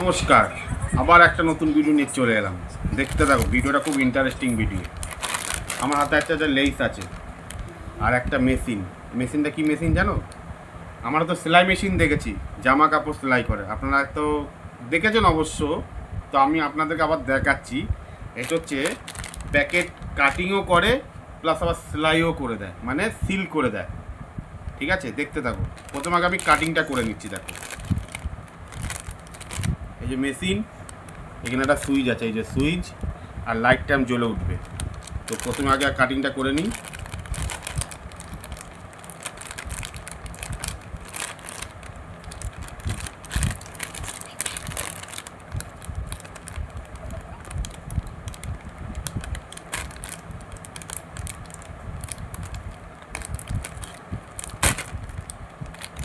নমস্কার, আবার একটা নতুন ভিডিও নিয়ে চলে এলাম। দেখতে থাকো, ভিডিওটা খুব ইন্টারেস্টিং ভিডিও। আমার হাতে একটা লেস আছে আর একটা মেশিনটা কি মেশিন জানো? আমরা তো সেলাই মেশিন দেখেছি, জামা কাপড় সেলাই করে, আপনারা তো দেখেছেন অবশ্য। তো আমি আপনাদেরকে আবার দেখাচ্ছি। এটা হচ্ছে প্যাকেট কাটিংও করে প্লাস আবার সেলাইও করে দেয়, মানে সিল করে দেয়। ঠিক আছে, দেখতে থাকো। প্রথমে আগে আমি কাটিংটা করে নিচ্ছি। দেখো, এই যে মেশিন, এখানে একটা সুইচ আছে, এই যে সুইচ, আর লাইট টাইম জ্বলে উঠবে। তো প্রথমে আগে কাটিংটা করে নিই।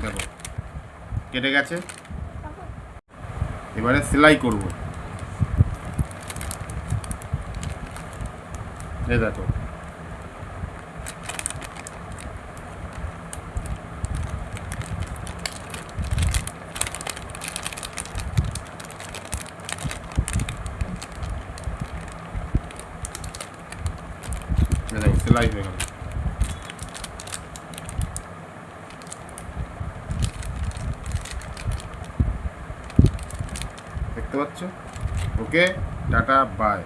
দেখো কেটে গেছে, এবারে সেলাই করব। এই দেখো, দেখো সেলাই হয়ে গেল। দেখতে পাচ্ছ? ওকে, টাটা, বাই।